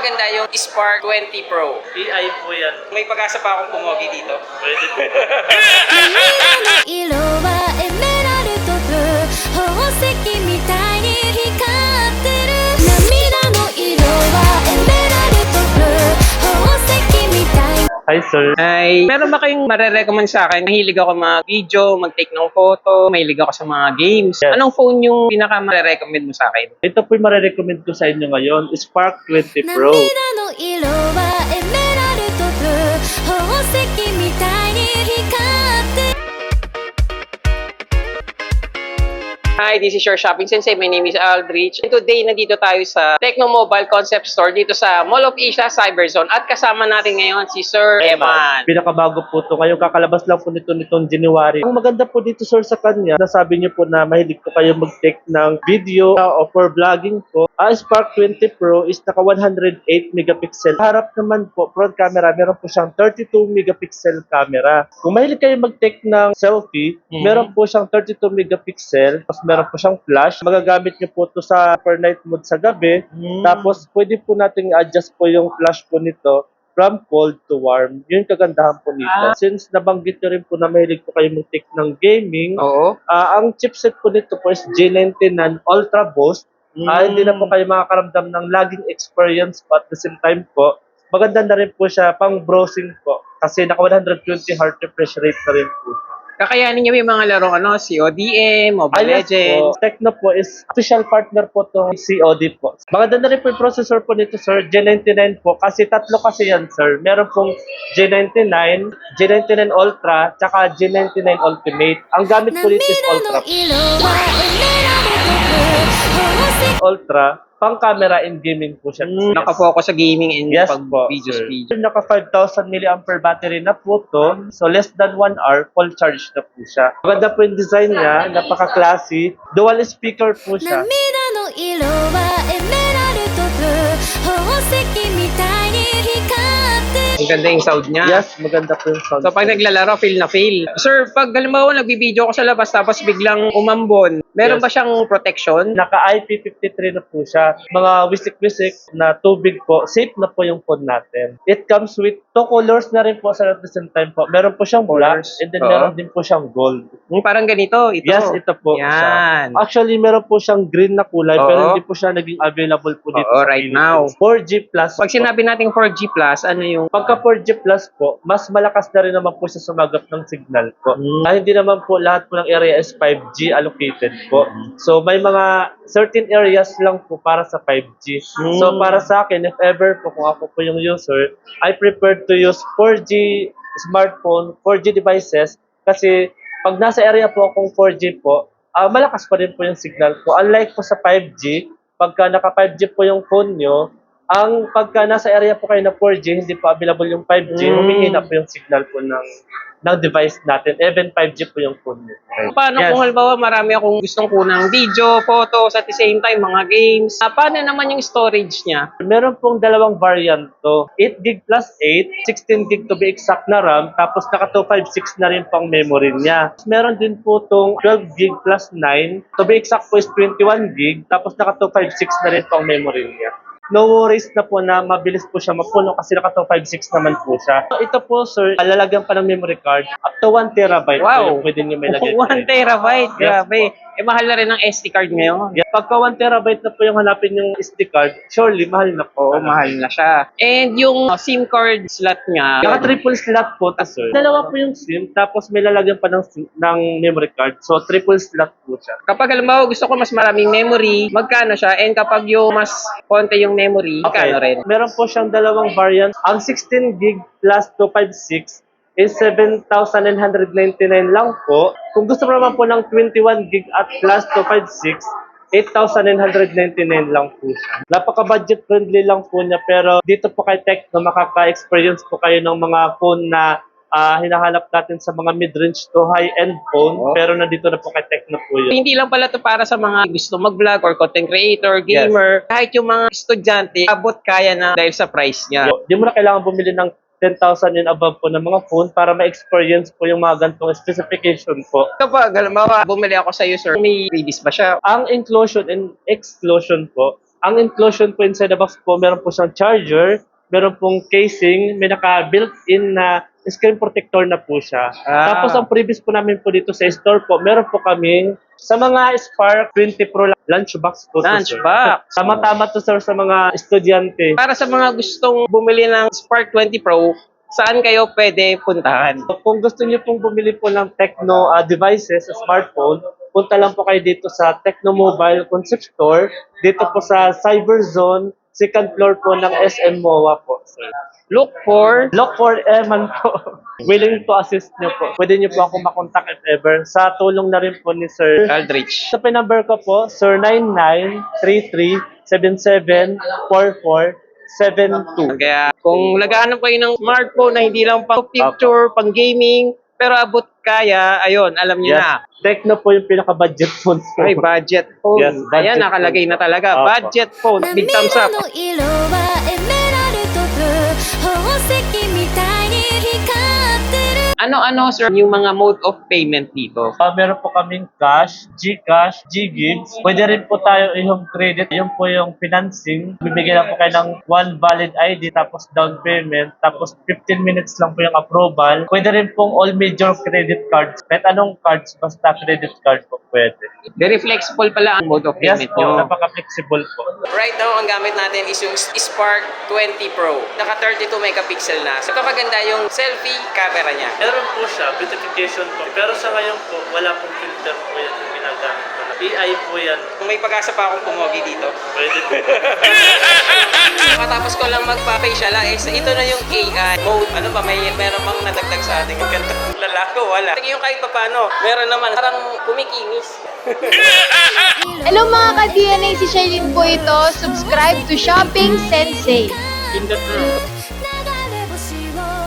maganda yung Spark 20 Pro. AI po yan. May pag-asa pa akong pumogi dito. Pwede po. 色はエメラルドブルー宝石みたいに光ってる涙の色はエメラルドブルー宝石みたい Hi, sir. Ay, meron ba kayong marirecommend sa akin? Mahilig ako mag-video, mag-take ng photo, mahilig ako sa mga games. Yes. Anong phone yung pinaka-marirecommend mo sa akin? Ito po yung marirecommend ko sa inyo ngayon, Spark 20 Pro. 涙の色はエメラルドブルー宝石みたいに光ってる Hi, this is your Shopping Sensei. My name is Aldrich. And today, nandito tayo sa Tecno Mobile Concept Store dito sa Mall of Asia, Cyberzone. At kasama natin ngayon si Sir Eman. Pinakabago po ito. Ngayon kakalabas lang po nitong January. Ang maganda po dito, sir, sa kanya, nasabi niyo po na mahilig po kayo mag-take ng video o for vlogging po. Spark 20 Pro is naka 108 megapixel. Harap naman po, front camera, meron po siyang 32 megapixel camera. Kung mahilig kayo mag-take ng selfie, meron po siyang 32 megapixel. Tapos meron po siyang flash. Magagamit niyo po ito sa per night mode sa gabi. Tapos pwede po natin i-adjust po yung flash po nito from cold to warm. Yun yung kagandahan po nito. Since nabanggit nyo rin po na mahilig po kayo mag-take ng gaming, Oo. ang chipset po nito po is G99 Ultra Boost. Hindi na po kayo makakaramdam ng lagging experience po at the same time po. Maganda na rin po siya pang browsing po kasi naka 120 heart refresh rate na rin po. Kakayanin niyo yung mga laro, CODM, Mobile Yes Legends. po. Tecno po is official partner po itong COD po. Maganda na rin po yung processor po nito, sir. G99 po. Kasi tatlo kasi yan, sir. Meron pong G99, G99 Ultra, tsaka G99 Ultimate. Ang gamit po dito is 涙 Ultra. の色はエメラルドブルー宝石 Ultra, pang camera and gaming po siya. Nakafocus sa gaming and Yes pag po, video sir. speed. Naka 5,000 mAh battery na po to. So, less than 1 hour, full charge na po siya. Maganda po yung design niya. Napaka-classy. Dual speaker po siya. 涙の色はエメラルドブルー宝石みたいに光ってる Ang ganda yung sound niya. Yes, maganda po yung sound. So pag naglalaro, feel na feel. Sir, pag halimbawa nagbibideo ko sa labas tapos biglang umambon, meron Yes. ba siyang protection? Naka IP53 na po siya. Mga wisik-wisik na tubig po. Safe na po yung phone natin. It comes with two colors na rin po sa at the same time po. Meron po siyang black Colors. and then Oo. meron din po siyang gold. Parang ganito, ito. Yes, ito po. Yan. Siya. Actually, meron po siyang green na kulay Oo. pero hindi po siya naging available po dito Oo, sa right Philippines. now. 4G Plus Pag po. sinabi nating 4G+, ano yung... Pagka 4G Plus po, mas malakas na rin naman po siya sumagap ng signal po. Hindi naman po lahat po ng area is 5G allocated po. So may mga certain areas lang po para sa 5G. So para sa akin, if ever po kung ako po yung user, I prefer to use 4G smartphone, 4G devices kasi pag nasa area po akong 4G po, malakas pa rin po yung signal po. Unlike po sa 5G, pagka naka 5G po yung phone nyo, ang pagka nasa area po kayo na 4G, hindi pa available yung 5G, humihina po yung signal po ng device natin. Even 5G po yung phone nyo. Paano Yes. kung halimbawa marami akong gustong kunang video, photos, at the same time mga games? Paano naman yung storage niya? Meron pong dalawang variant to. 8 gig plus 8, 16 gig to be exact na RAM, tapos naka 256 na rin pang memory niya. Meron din po tong 12 gig plus 9, to be exact po is 21 gig, tapos naka 256 na rin pang memory niya. No worries na po na mabilis po siya mapuno kasi naka 256 naman po siya. So, ito po, sir, lalagyan pa ng memory card up to 1 terabyte po Wow! yung pwede nyo may lagay. 1 terabyte, Yes grabe. Mahal na rin ang SD card ngayon. Yeah. Pagka 1 terabyte na po yung hanapin yung SD card, surely mahal na po. Oo, mahal na siya. And yung SIM card slot niya, Naka triple slot po to, sir. Dalawa po yung SIM, tapos may lalagyan pa ng memory card. So, triple slot po siya. kapag halimbawa gusto ko mas maraming memory, magkano siya? And kapag yung mas konti yung memory, magkano rin? Meron po siyang dalawang variant. Ang 16 gig plus 256 is 7,999 lang po. Kung gusto mo naman po ng 21 gig at plus 256, 8,999 lang po siya. Napaka-budget friendly lang po niya, pero dito po kay Tecno makaka-experience po kayo ng mga phone na hinahanap natin sa mga mid-range to high-end phone, pero nandito na po kay Tecno po yun. Hindi lang pala to para sa mga gusto mag-vlog or content creator, gamer. Kahit yung mga estudyante, abot kaya na dahil sa price niya. Di mo na kailangan bumili ng 10,000 and above po ng mga phone para ma-experience po yung mga ganitong specification po. Kapag halimbawa bumili ako sa iyo, sir, may freebies ba siya? Ang inclusion and exclusion po Ang inclusion po inside the box po, meron po siyang charger, meron pong casing, may naka-built-in na screen protector na po siya. Tapos ang previous po namin po dito sa store po, meron po kaming sa mga Spark 20 Pro lunchbox po. Lunchbox. Tama-tama to sir sa mga estudyante. Para sa mga gustong bumili ng Spark 20 Pro, saan kayo pwede puntahan? Kung gusto niyo pong bumili po ng Tecno devices, smartphone, punta lang po kayo dito sa Tecno Mobile Concept Store, dito po sa Cyberzone, second floor po ng SM MOA po, sir. Look for Eman po. Willing to assist niyo po. Pwede niyo po ako makontak if ever. Sa tulong na rin po ni Sir Aldrich. Sa number ko po, Sir 9933-7744-72. Kaya kung naghahanap kayo ng smartphone na hindi lang pang picture, pang gaming, pero abot kaya, ayun, alam niyo Yes. na. Tecno po yung pinaka-budget phone po. Ay, budget phone. Yes, budget Ayan, nakalagay na talaga. Opo. Budget phone. Big thumbs 涙 up. の色はエメラルドブルー宝石みたいに光ってる Ano-ano, sir, yung mga mode of payment dito? Meron po kaming cash, GCash, GGives. Pwede rin po tayo i-home credit. Yun po yung financing. Bibigyan lang po kayo ng one valid ID tapos down payment. Tapos 15 minutes lang po yung approval. Pwede rin pong all major credit cards. Kahit anong cards, basta credit card po pwede. Very flexible pala ang mode of Yes payment po, nyo. napaka-flexible po. Right now, ang gamit natin is yung Spark 20 Pro. Naka 32 megapixel na. So, maganda yung selfie camera niya. Meron po siya, beautification po. Pero sa ngayon po, wala pong filter po yan yung ginagamit ko. AI po yan. Kung may pag-asa pa akong pumogi dito. Pwede po. Matapos ko lang magpa-facial, ito na yung AI mode. Ano ba, meron bang nadagdag sa ating ganito? Lalako, wala. Yung kahit pa paano, meron naman. Parang kumikinis. Hello mga ka-DNA, si Shailene po ito. Subscribe to Shopping Sensei. Pindot na.